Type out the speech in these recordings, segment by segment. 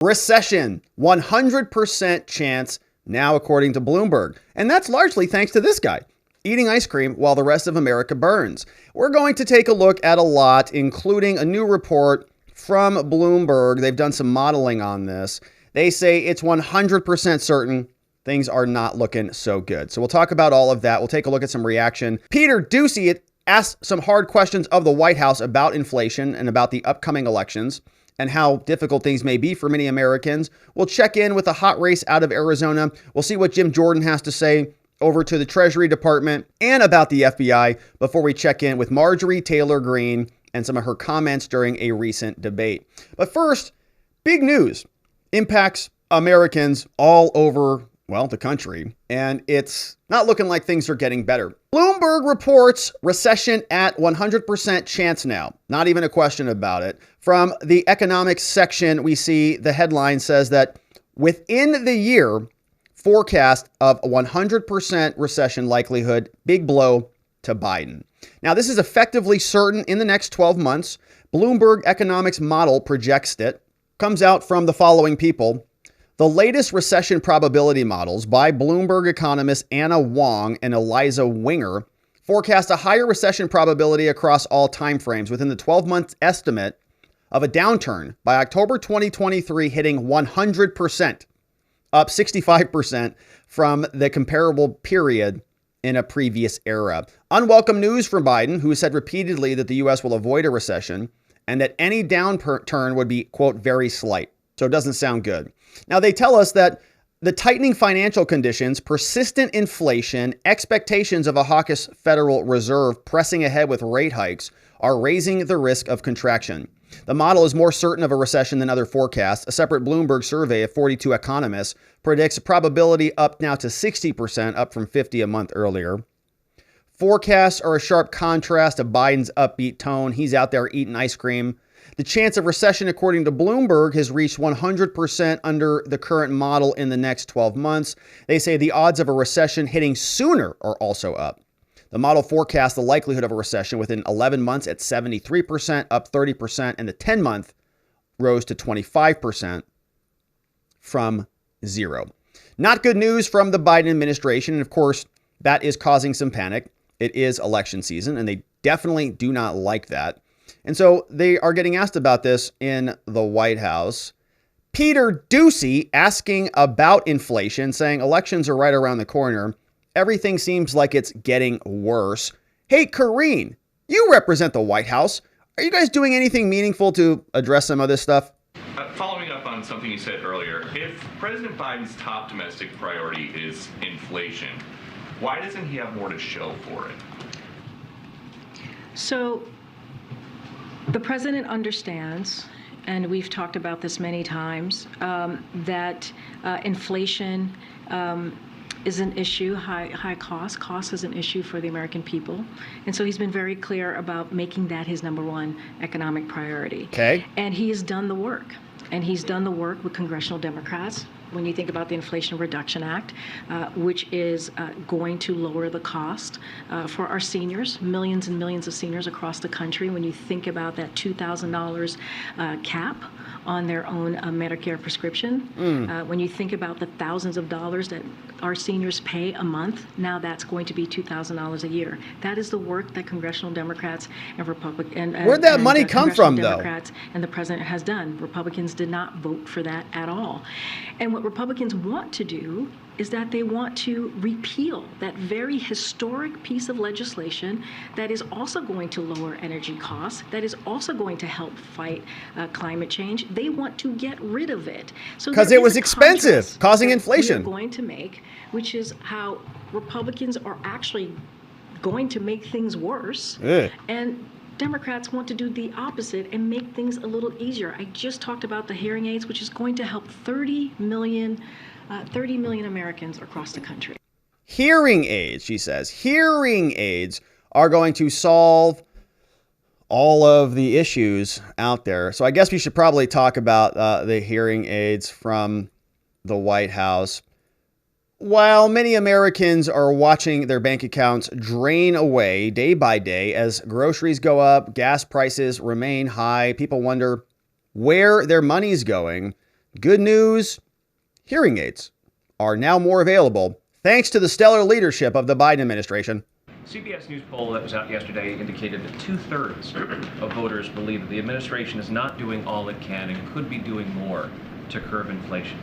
Recession, 100% chance now, according to Bloomberg. And that's largely thanks to this guy, eating ice cream while the rest of America burns. We're going to take a look at a lot, including a new report from Bloomberg. They've done some modeling on this. They say it's 100% certain things are not looking so good. So we'll talk about all of that. We'll take a look at some reaction. Peter Doocy asked some hard questions of the White House about inflation and about the upcoming elections and how difficult things may be for many Americans. We'll check in with a hot race out of Arizona. We'll see what Jim Jordan has to say over to the Treasury Department and about the FBI before we check in with Marjorie-Taylor Green and some of her comments during a recent debate. But first, big news impacts Americans all over, well, the country, and it's not looking like things are getting better. Bloomberg reports recession at 100% chance now. Not even a question about it. From the economics section, we see the headline says that within the year, forecast of 100% recession likelihood, big blow to Biden. Now, this is effectively certain in the next 12 months. Bloomberg economics model projects it. Comes out from the following people. The latest recession probability models by Bloomberg economists Anna Wong and Eliza Winger forecast a higher recession probability across all timeframes within the 12-month estimate of a downturn by October 2023 hitting 100%, up 65% from the comparable period in a previous era. Unwelcome news from Biden, who said repeatedly that the U.S. will avoid a recession and that any downturn would be, quote, very slight. So it doesn't sound good. Now, they tell us that the tightening financial conditions, persistent inflation, expectations of a hawkish Federal Reserve pressing ahead with rate hikes are raising the risk of contraction. The model is more certain of a recession than other forecasts. A separate Bloomberg survey of 42 economists predicts a probability up now to 60%, up from 50 a month earlier. Forecasts are a sharp contrast to Biden's upbeat tone. He's out there eating ice cream. The chance of recession, according to Bloomberg, has reached 100% under the current model in the next 12 months. They say the odds of a recession hitting sooner are also up. The model forecasts the likelihood of a recession within 11 months at 73%, up 30%, and the 10-month rose to 25% from zero. Not good news from the Biden administration, and of course, that is causing some panic. It is election season, and they definitely do not like that. And so they are getting asked about this in the White House. Peter Doocy asking about inflation, saying elections are right around the corner. Everything seems like it's getting worse. Hey, Karine, you represent the White House. Are you guys doing anything meaningful to address some of this stuff? Following up on something you said earlier, if President Biden's top domestic priority is inflation, why doesn't he have more to show for it? So the president understands, and we've talked about this many times, that inflation is an issue, high cost. Cost is an issue for the American people. And so he's been very clear about making that his number one economic priority. Okay. And he has done the work. And he's done the work with congressional Democrats. When you think about the Inflation Reduction Act, which is going to lower the cost for our seniors, millions and millions of seniors across the country. When you think about that $2,000 cap on their own Medicare prescription, when you think about the thousands of dollars that our seniors pay a month, now that's going to be $2,000 a year. That is the work that congressional Democrats and Republicans. Where'd that money come from, though? Democrats and the president has done. Republicans did not vote for that at all. And what Republicans want to do is that they want to repeal that very historic piece of legislation that is also going to lower energy costs, that is also going to help fight climate change. They want to get rid of it. So because it was expensive, causing inflation. We're going to make, which is how Republicans are actually going to make things worse. And Democrats want to do the opposite and make things a little easier. I just talked about the hearing aids, which is going to help 30 million Americans across the country. Hearing aids, she says. Hearing aids are going to solve all of the issues out there. So I guess we should probably talk about the hearing aids from the White House. While many Americans are watching their bank accounts drain away day by day as groceries go up, gas prices remain high, people wonder where their money's going. Good news, hearing aids are now more available thanks to the stellar leadership of the Biden administration. CBS News poll that was out yesterday indicated that 2/3 of voters believe that the administration is not doing all it can and could be doing more to curb inflation.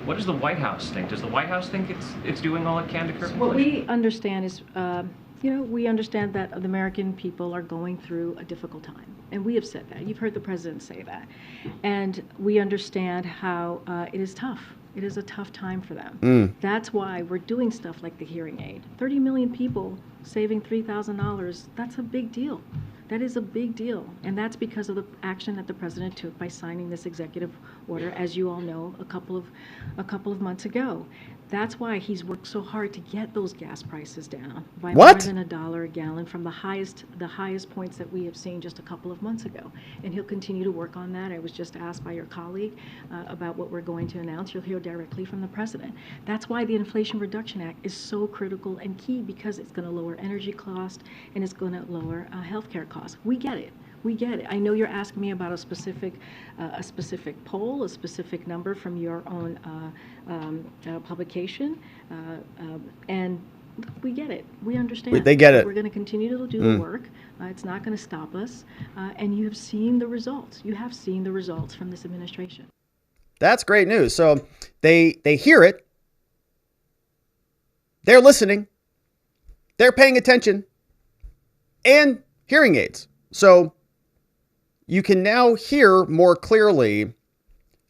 What does the White House think? Does the White House think it's doing all it can to curb inflation? What we understand is, we understand that the American people are going through a difficult time. And we have said that. You've heard the president say that. And we understand how it is tough. It is a tough time for them. That's why we're doing stuff like the hearing aid. 30 million people saving $3,000, that's a big deal. That is a big deal. And that's because of the action that the president took by signing this executive order, as you all know, a couple of months ago. That's why he's worked so hard to get those gas prices down by more than $1 a gallon from the highest points that we have seen just a couple of months ago. And he'll continue to work on that. I was just asked by your colleague about what we're going to announce. You'll hear directly from the president. That's why the Inflation Reduction Act is so critical and key, because it's going to lower energy costs and it's going to lower healthcare costs. We get it. We get it. I know you're asking me about a specific poll, a specific number from your own publication, and we get it. We understand. They get it. We're going to continue to do the work. It's not going to stop us. And you have seen the results. You have seen the results from this administration. That's great news. So they hear it. They're listening. They're paying attention. And hearing aids. So you can now hear more clearly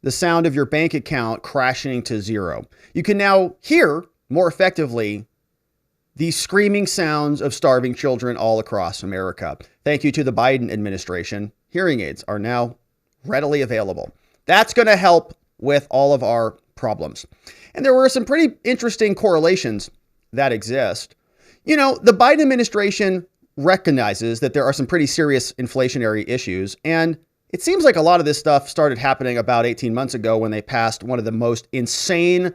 the sound of your bank account crashing to zero. You can now hear more effectively the screaming sounds of starving children all across America. Thank you to the Biden administration. Hearing aids are now readily available. That's going to help with all of our problems. And there were some pretty interesting correlations that exist. You know, the Biden administration recognizes that there are some pretty serious inflationary issues. And it seems like a lot of this stuff started happening about 18 months ago when they passed one of the most insane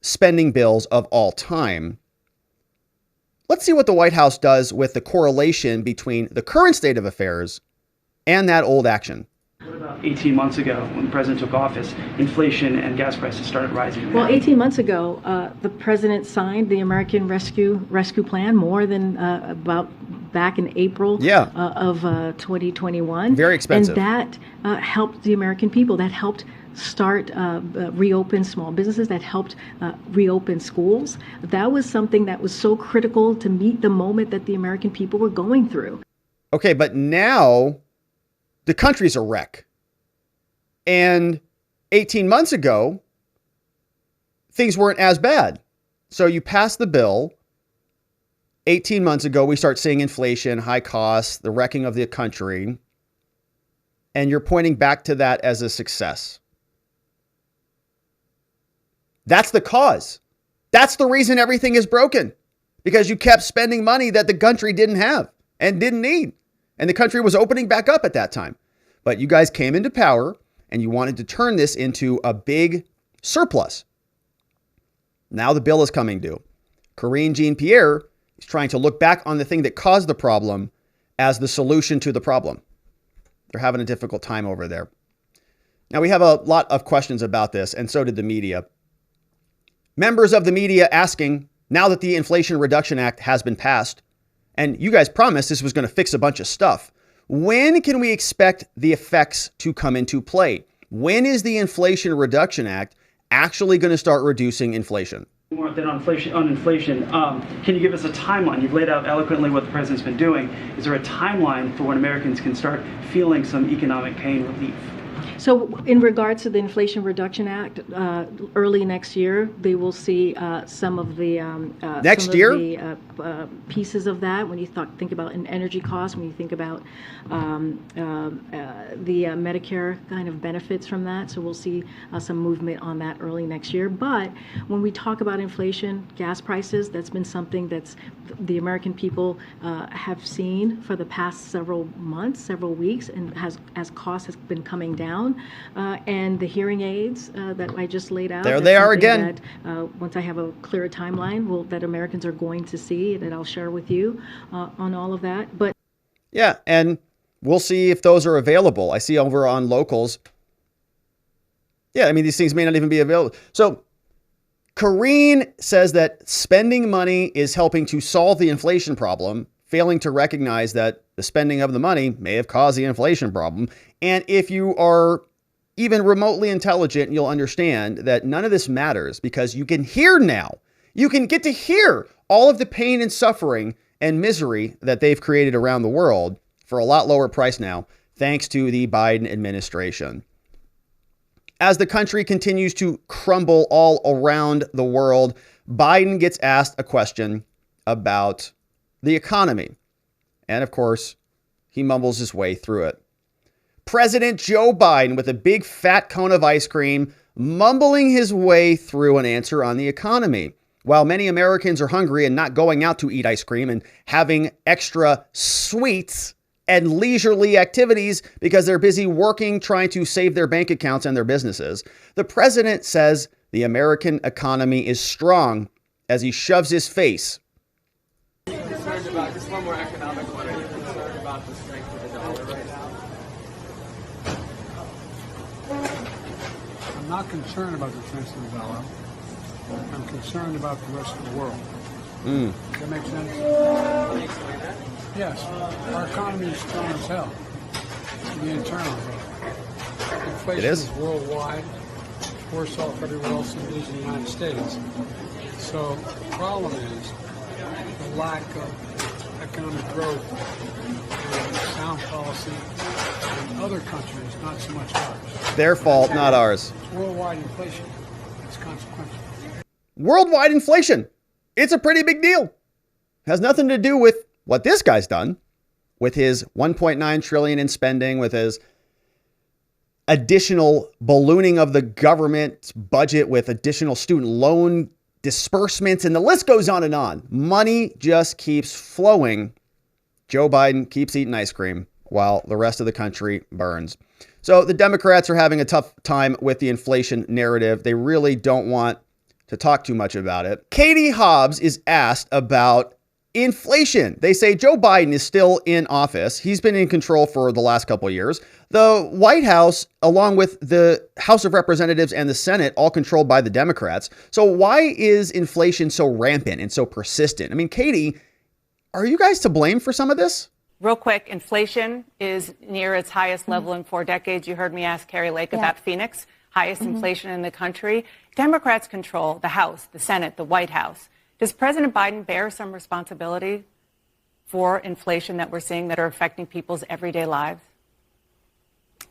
spending bills of all time. Let's see what the White House does with the correlation between the current state of affairs and that old action. What about 18 months ago when the president took office, inflation and gas prices started rising? Well, 18 months ago, the president signed the American Rescue Plan more than about back in April of 2021. Very expensive. And that helped the American people. That helped start reopen small businesses, that helped reopen schools. That was something that was so critical to meet the moment that the American people were going through. Okay, but now the country's a wreck. And 18 months ago, things weren't as bad. So you pass the bill. 18 months ago, we start seeing inflation, high costs, the wrecking of the country. And you're pointing back to that as a success. That's the cause. That's the reason everything is broken. Because you kept spending money that the country didn't have and didn't need. And the country was opening back up at that time. But you guys came into power and you wanted to turn this into a big surplus. Now the bill is coming due. Karine Jean-Pierre is trying to look back on the thing that caused the problem as the solution to the problem. They're having a difficult time over there. Now we have a lot of questions about this, and so did the media. Members of the media asking, now that the Inflation Reduction Act has been passed, and you guys promised this was going to fix a bunch of stuff, when can we expect the effects to come into play? When is the Inflation Reduction Act actually going to start reducing inflation? More than on inflation, can you give us a timeline? You've laid out eloquently what the president's been doing. Is there a timeline for when Americans can start feeling some economic pain relief? So in regards to the Inflation Reduction Act, early next year, they will see some of the pieces of that. When you think about an energy cost, when you think about the Medicare kind of benefits from that. So we'll see some movement on that early next year. But when we talk about inflation, gas prices, that's been something that's the American people have seen for the past several months, several weeks, and as costs has been coming down. And the hearing aids that I just laid out. There they are again. That, once I have a clearer timeline, that Americans are going to see, that I'll share with you on all of that. But yeah, and we'll see if those are available. I see over on Locals, Yeah, I mean, these things may not even be available. So Karine says that spending money is helping to solve the inflation problem, failing to recognize that the spending of the money may have caused the inflation problem. And if you are even remotely intelligent, you'll understand that none of this matters because you can hear now. You can get to hear all of the pain and suffering and misery that they've created around the world for a lot lower price now, thanks to the Biden administration. As the country continues to crumble all around the world, Biden gets asked a question about the economy. And of course, he mumbles his way through it. President Joe Biden with a big fat cone of ice cream, mumbling his way through an answer on the economy. While many Americans are hungry and not going out to eat ice cream and having extra sweets and leisurely activities because they're busy working, trying to save their bank accounts and their businesses, the president says the American economy is strong as he shoves his face. Concerned about just one more economic one. Are you concerned about the strength of the dollar right now? I'm not concerned about the strength of the dollar. I'm concerned about the rest of the world. Does that make sense? Can you explain that? Yes. Our economy is strong as hell. The internal. Inflation is worldwide. It's worse off everywhere else than it is in the United States. So the problem is the lack of economic growth and sound policy in other countries, not so much ours. Their fault, not ours. It's worldwide inflation. It's consequential. Worldwide inflation. It's a pretty big deal. Has nothing to do with what this guy's done with his 1.9 trillion in spending, with his additional ballooning of the government budget, with additional student loan disbursements, and the list goes on and on. Money just keeps flowing. Joe Biden keeps eating ice cream while the rest of the country burns. So the Democrats are having a tough time with the inflation narrative. They really don't want to talk too much about it. Katie Hobbs is asked about inflation. They say Joe Biden is still in office. He's been in control for the last couple of years. The White House, along with the House of Representatives and the Senate, all controlled by the Democrats. So why is inflation so rampant and so persistent? I mean, Katie, are you guys to blame for some of this? Real quick, inflation is near its highest level in 4 decades. You heard me ask Carrie Lake about Phoenix, highest inflation in the country. Democrats control the House, the Senate, the White House. Does President Biden bear some responsibility for inflation that we're seeing that are affecting people's everyday lives?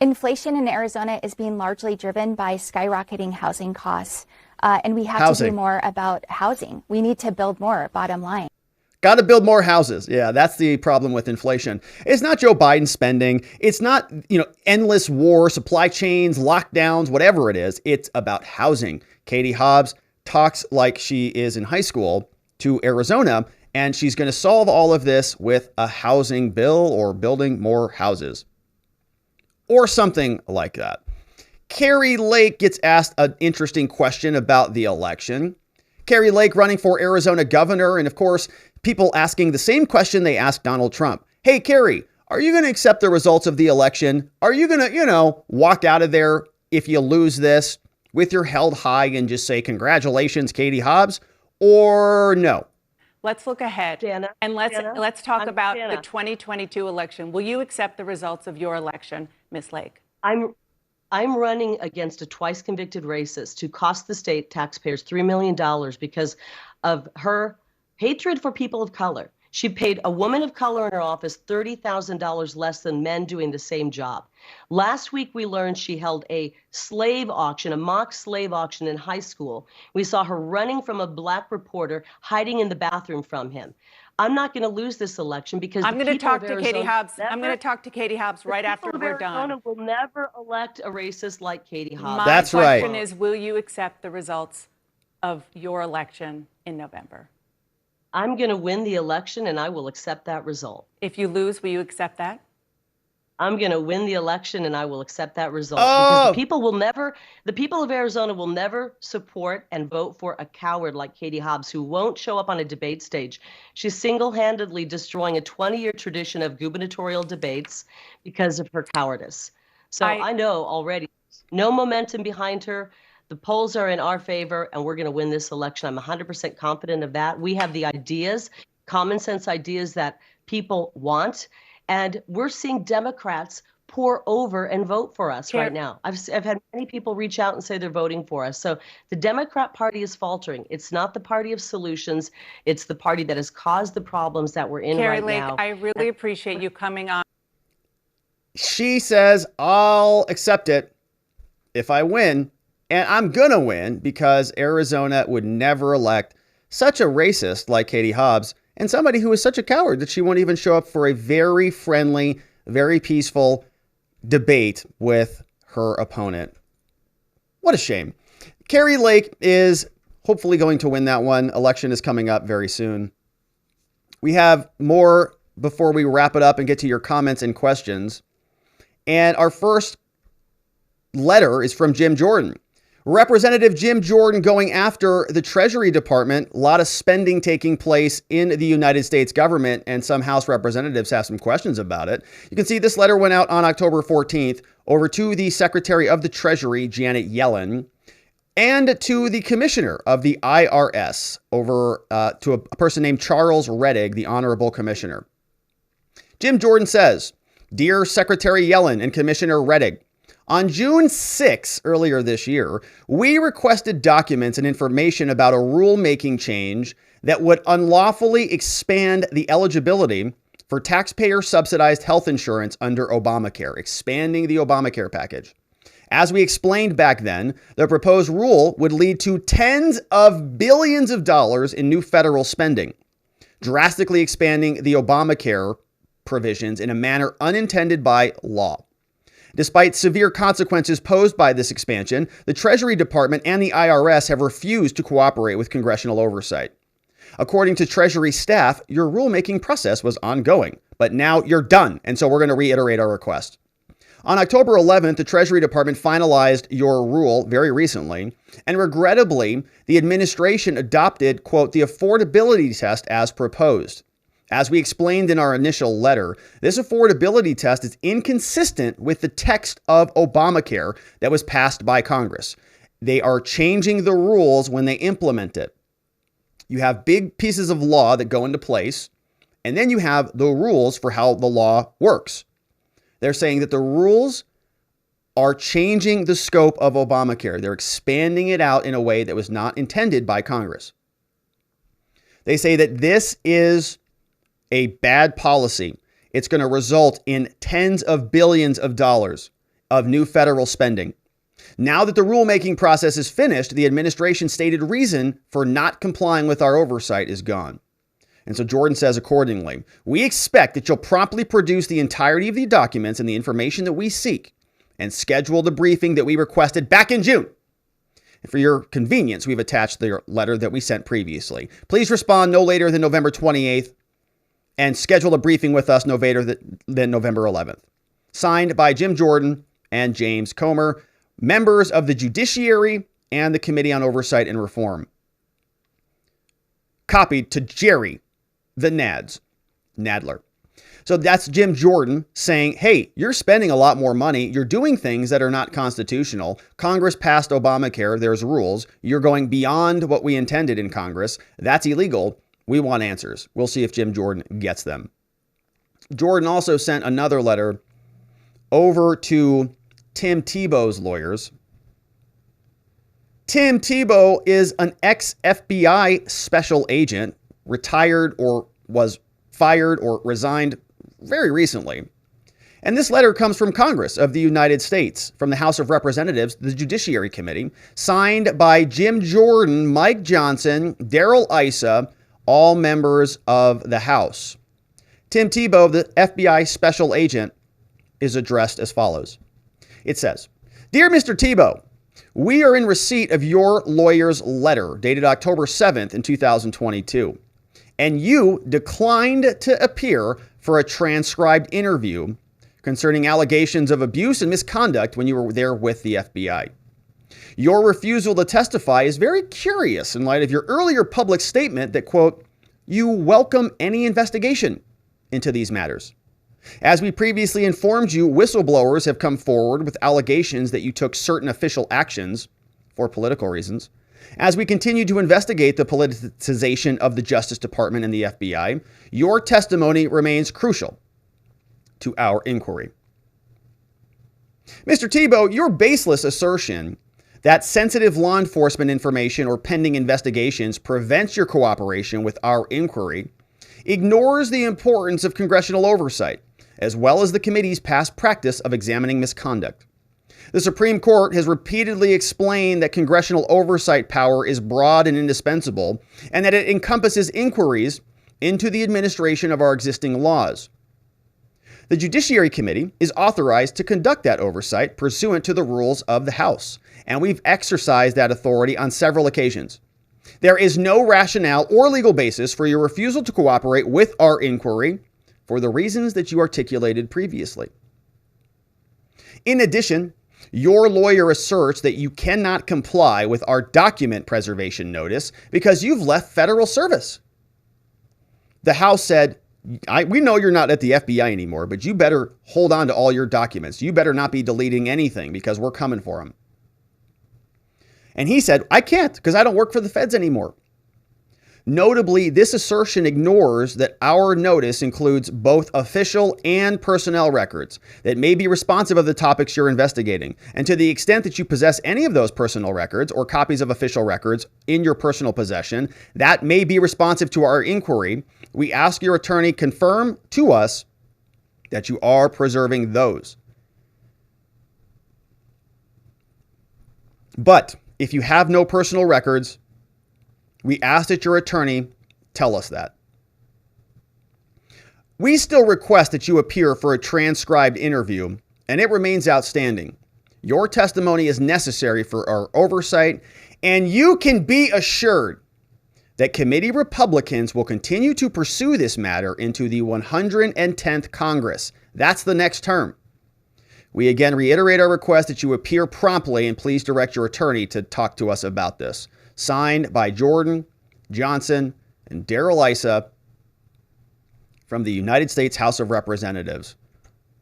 Inflation in Arizona is being largely driven by skyrocketing housing costs. And we have to do more about housing. We need to build more, bottom line. Got to build more houses. Yeah, that's the problem with inflation. It's not Joe Biden spending. It's not, endless war, supply chains, lockdowns, whatever it is. It's about housing. Katie Hobbs talks like she is in high school to Arizona, and she's going to solve all of this with a housing bill or building more houses or something like that. Carrie Lake gets asked an interesting question about the election. Carrie Lake running for Arizona governor, and of course, people asking the same question they asked Donald Trump. Hey, Carrie, are you going to accept the results of the election? Are you going to, walk out of there if you lose this with your head high and just say, congratulations, Katie Hobbs, or no? Let's look ahead, Dana, and let's talk about Dana. the 2022 election. Will you accept the results of your election, Ms. Lake? I'm running against a twice convicted racist who cost the state taxpayers $3 million because of her hatred for people of color. She paid a woman of color in her office $30,000 less than men doing the same job. Last week, we learned she held a slave auction, a mock slave auction in high school. We saw her running from a black reporter, hiding in the bathroom from him. I'm not going to lose this election because I'm going to talk to Katie Hobbs. I'm going to talk to Katie Hobbs right after we're done. Arizona will never elect a racist like Katie Hobbs. My That's right. question is, will you accept the results of your election in November? I'm going to win the election and I will accept that result. If you lose, will you accept that? I'm going to win the election and I will accept that result Oh. because the people of Arizona will never support and vote for a coward like Katie Hobbs who won't show up on a debate stage. She's single-handedly destroying a 20-year tradition of gubernatorial debates because of her cowardice. So I know already No momentum behind her. The polls are in our favor, and we're going to win this election. I'm 100% confident of that. We have the ideas, common sense ideas that people want, and we're seeing Democrats pour over and vote for us right now. I've had many people reach out and say they're voting for us. So the Democrat Party is faltering. It's not the party of solutions. It's the party that has caused the problems that we're in right now. I really appreciate you coming on. She says, I'll accept it if I win. And I'm going to win because Arizona would never elect such a racist like Katie Hobbs and somebody who is such a coward that she won't even show up for a very friendly, very peaceful debate with her opponent. What a shame. Kari Lake is hopefully going to win that one. Election is coming up very soon. We have more before we wrap it up and get to your comments and questions. And our first letter is from Jim Jordan. Representative Jim Jordan going after the Treasury Department. A lot of spending taking place in the United States government, and some House representatives have some questions about it. You can see this letter went out on October 14th over to the Secretary of the Treasury, Janet Yellen, and to the Commissioner of the IRS, over to a person named Charles Rettig, the Honorable Commissioner. Jim Jordan says, "Dear Secretary Yellen and Commissioner Rettig, on June 6, earlier this year, we requested documents and information about a rulemaking change that would unlawfully expand the eligibility for taxpayer-subsidized health insurance under Obamacare, expanding the Obamacare package. As we explained back then, the proposed rule would lead to tens of billions of dollars in new federal spending, drastically expanding the Obamacare provisions in a manner unintended by law. Despite severe consequences posed by this expansion, the Treasury Department and the IRS have refused to cooperate with congressional oversight. According to Treasury staff, your rulemaking process was ongoing, but now you're done, and so we're going to reiterate our request. On October 11th, the Treasury Department finalized your rule very recently, and regrettably, the administration adopted, quote, the affordability test as proposed. As we explained in our initial letter, this affordability test is inconsistent with the text of Obamacare that was passed by Congress. They are changing the rules when they implement it. You have big pieces of law that go into place, and then you have the rules for how the law works. They're saying that the rules are changing the scope of Obamacare. They're expanding it out in a way that was not intended by Congress. They say that this is a bad policy. It's going to result in tens of billions of dollars of new federal spending. Now that the rulemaking process is finished, the administration's stated reason for not complying with our oversight is gone. And so Jordan says accordingly, we expect that you'll promptly produce the entirety of the documents and the information that we seek and schedule the briefing that we requested back in June. And for your convenience, we've attached the letter that we sent previously. Please respond no later than November 28th and schedule a briefing with us no later than November 11th. Signed by Jim Jordan and James Comer, members of the Judiciary and the Committee on Oversight and Reform. Copied to Jerry, the Nadler. So that's Jim Jordan saying, hey, you're spending a lot more money. You're doing things that are not constitutional. Congress passed Obamacare. There's rules. You're going beyond what we intended in Congress. That's illegal. We want answers. We'll see if Jim Jordan gets them. Jordan also sent another letter over to Tim Thibault's lawyers. Tim Thibault is an ex-FBI special agent, retired or was fired or resigned very recently. And this letter comes from Congress of the United States, from the House of Representatives, the Judiciary Committee, signed by Jim Jordan, Mike Johnson, Darrell Issa, all members of the House. Tim Thibault, the FBI special agent, is addressed as follows. It says, Dear Mr. Thibault, we are in receipt of your lawyer's letter dated October 7th in 2022, and you declined to appear for a transcribed interview concerning allegations of abuse and misconduct when you were there with the FBI. Your refusal to testify is very curious in light of your earlier public statement that, quote, you welcome any investigation into these matters. As we previously informed you, whistleblowers have come forward with allegations that you took certain official actions for political reasons. As we continue to investigate the politicization of the Justice Department and the FBI, your testimony remains crucial to our inquiry. Mr. Thibault, your baseless assertion that sensitive law enforcement information or pending investigations prevents your cooperation with our inquiry ignores the importance of congressional oversight, as well as the committee's past practice of examining misconduct. The Supreme Court has repeatedly explained that congressional oversight power is broad and indispensable, and that it encompasses inquiries into the administration of our existing laws. The Judiciary Committee is authorized to conduct that oversight pursuant to the rules of the House, and we've exercised that authority on several occasions. There is no rationale or legal basis for your refusal to cooperate with our inquiry for the reasons that you articulated previously. In addition, your lawyer asserts that you cannot comply with our document preservation notice because you've left federal service. The House said, we know you're not at the FBI anymore, but you better hold on to all your documents. You better not be deleting anything because we're coming for them. And he said, I can't because I don't work for the feds anymore. Notably, this assertion ignores that our notice includes both official and personnel records that may be responsive of the topics you're investigating. And to the extent that you possess any of those personal records or copies of official records in your personal possession that may be responsive to our inquiry, we ask your attorney confirm to us that you are preserving those. But if you have no personal records, we ask that your attorney tell us that. We still request that you appear for a transcribed interview, and it remains outstanding. Your testimony is necessary for our oversight, and you can be assured that committee Republicans will continue to pursue this matter into the 110th Congress. That's the next term. We again reiterate our request that you appear promptly, and please direct your attorney to talk to us about this. Signed by Jordan, Johnson, and Darrell Issa from the United States House of Representatives.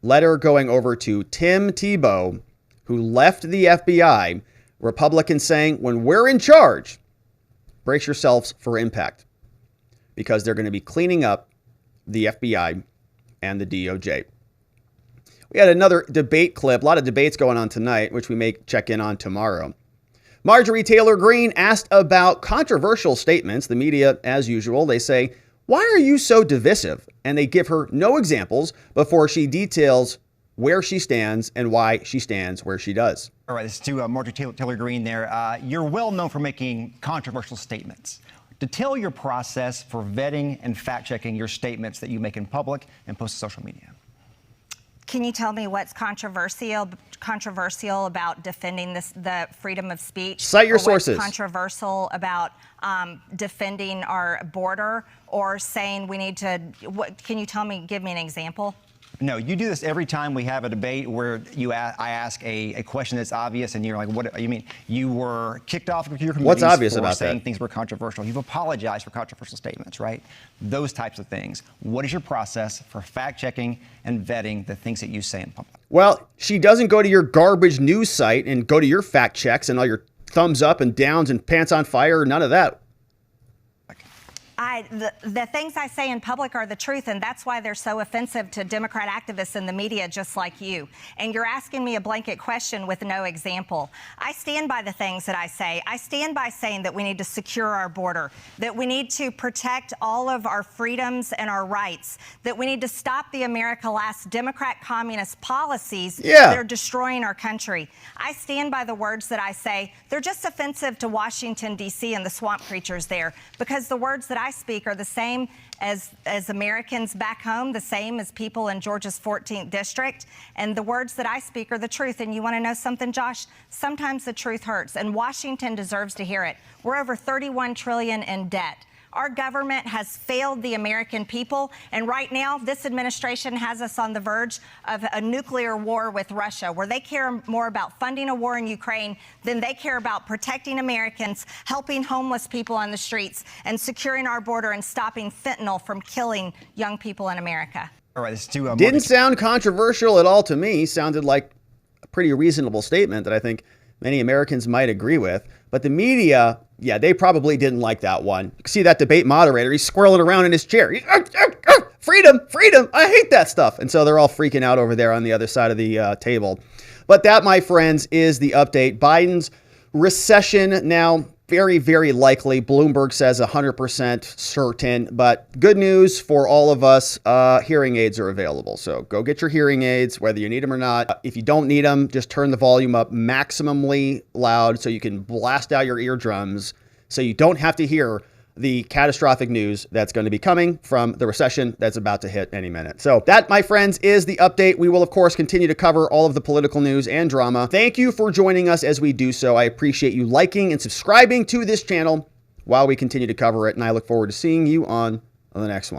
Letter going over to Tim Thibault, who left the FBI. Republicans saying, when we're in charge, brace yourselves for impact, because they're going to be cleaning up the FBI and the DOJ. We had another debate clip, a lot of debates going on tonight, which we may check in on tomorrow. Marjorie-Taylor Green asked about controversial statements. The media, as usual, they say, why are you so divisive? And they give her no examples before she details where she stands and why she stands where she does. All right, this is to Marjorie-Taylor Green there. You're well known for making controversial statements. Detail your process for vetting and fact-checking your statements that you make in public and post to social media. Can you tell me what's controversial about defending the freedom of speech? Cite your sources. What's controversial about defending our border or saying we need to? Can you give me an example? No, you do this every time we have a debate where I ask a question that's obvious and you're like, what do you mean? You were kicked off of your committees. What's obvious for about saying that? Things were controversial. You've apologized for controversial statements, right? Those types of things. What is your process for fact-checking and vetting the things that you say in public? Well, she doesn't go to your garbage news site and go to your fact checks and all your thumbs up and downs and pants on fire, none of that. The things I say in public are the truth, and that's why they're so offensive to Democrat activists in the media just like you. And you're asking me a blanket question with no example. I stand by the things that I say. I stand by saying that we need to secure our border, that we need to protect all of our freedoms and our rights, that we need to stop the America Last Democrat communist policies that are destroying our country. I stand by the words that I say. They're just offensive to Washington, D.C. and the swamp creatures there, because the words that I speak are the same as Americans back home, the same as people in Georgia's 14th district. And the words that I speak are the truth. And you want to know something, Josh? Sometimes the truth hurts, and Washington deserves to hear it. We're over $31 trillion in debt. Our government has failed the American people, and right now, this administration has us on the verge of a nuclear war with Russia, where they care more about funding a war in Ukraine than they care about protecting Americans, helping homeless people on the streets, and securing our border and stopping fentanyl from killing young people in America. All right, let's do Didn't sound controversial at all to me. Sounded like a pretty reasonable statement that I think many Americans might agree with. But the media, yeah, they probably didn't like that one. You can see that debate moderator, he's squirreling around in his chair. Freedom, freedom, I hate that stuff. And so they're all freaking out over there on the other side of the table. But that, my friends, is the update. Biden's recession now very, very likely. Bloomberg says 100% certain. But good news for all of us, hearing aids are available. So go get your hearing aids, whether you need them or not. If you don't need them, just turn the volume up maximally loud so you can blast out your eardrums so you don't have to hear the catastrophic news that's going to be coming from the recession that's about to hit any minute. So that, my friends, is the update. We will, of course, continue to cover all of the political news and drama. Thank you for joining us as we do so. I appreciate you liking and subscribing to this channel while we continue to cover it, and I look forward to seeing you on the next one.